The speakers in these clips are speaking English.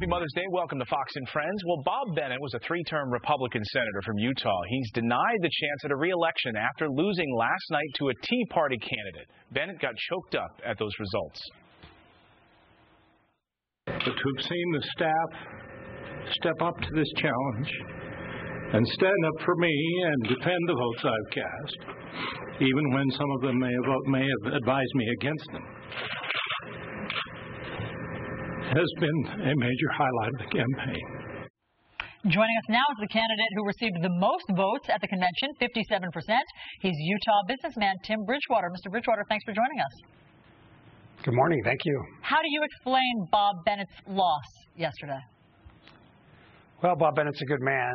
Happy Mother's Day. Welcome to Fox and Friends. Well, Bob Bennett was a three-term Republican senator from Utah. He's denied the chance at a re-election after losing last night to a Tea Party candidate. Bennett got choked up at those results. But to have seen the staff step up to this challenge and stand up for me and defend the votes I've cast, even when some of them may have advised me against them, has been a major highlight of the campaign. Joining us now is the candidate who received the most votes at the convention, 57%. He's Utah businessman Tim Bridgewater. Mr. Bridgewater, thanks for joining us. Good morning. Thank you. How do you explain Bob Bennett's loss yesterday? Well, Bob Bennett's a good man.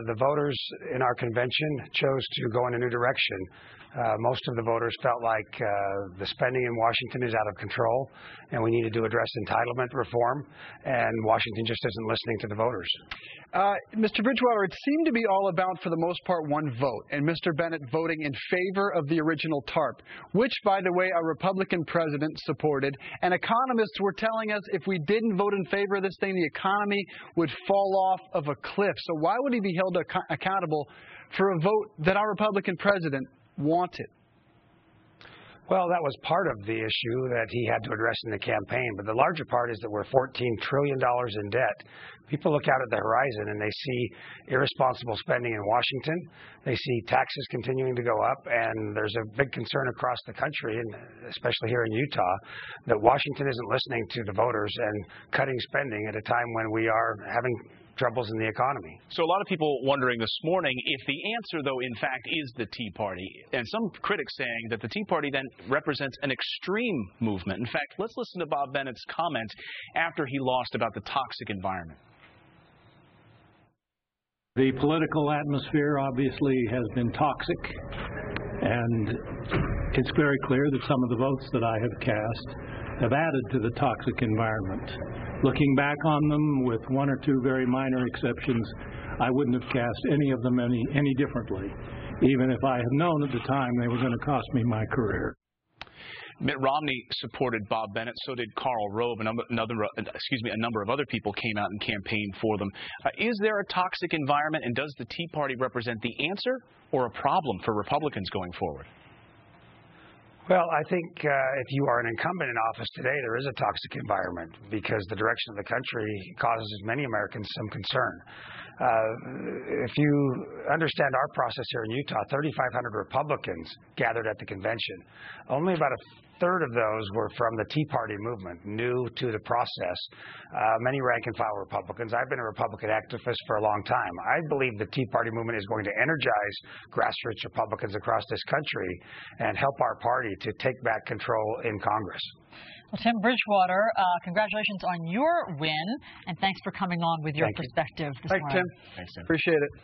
The voters in our convention chose to go in a new direction. Most of the voters felt like the spending in Washington is out of control, and we needed to address entitlement reform, and Washington just isn't listening to the voters. Mr. Bridgewater, it seemed to be all about, for the most part, one vote, and Mr. Bennett voting in favor of the original TARP, which, by the way, a Republican president supported. And economists were telling us if we didn't vote in favor of this thing, the economy would fall off of a cliff. So why would he be held accountable for a vote that our Republican president wanted? Well, that was part of the issue that he had to address in the campaign. But the larger part is that we're $14 trillion in debt. People look out at the horizon and they see irresponsible spending in Washington. They see taxes continuing to go up. And there's a big concern across the country, and especially here in Utah, that Washington isn't listening to the voters and cutting spending at a time when we are having troubles in the economy. So a lot of people wondering this morning if the answer, though, in fact, is the Tea Party. And some critics saying that the Tea Party then represents an extreme movement. In fact, let's listen to Bob Bennett's comments after he lost about the toxic environment. The political atmosphere obviously has been toxic, and it's very clear that some of the votes that I have cast have added to the toxic environment. Looking back on them, with one or two very minor exceptions, I wouldn't have cast any of them any differently, even if I had known at the time they were going to cost me my career. Mitt Romney supported Bob Bennett, so did Karl Rove, and a number of other people came out and campaigned for them. Is there a toxic environment, and does the Tea Party represent the answer or a problem for Republicans going forward? Well, I think if you are an incumbent in office today, there is a toxic environment because the direction of the country causes many Americans some concern. If you understand our process here in Utah, 3,500 Republicans gathered at the convention. Only about a third of those were from the Tea Party movement, new to the process. Many rank-and-file Republicans. I've been a Republican activist for a long time. I believe the Tea Party movement is going to energize grassroots Republicans across this country and help our party to take back control in Congress. Well, Tim Bridgewater, congratulations on your win, and thanks for coming on with your perspective this morning. Thanks, Tim. Appreciate it.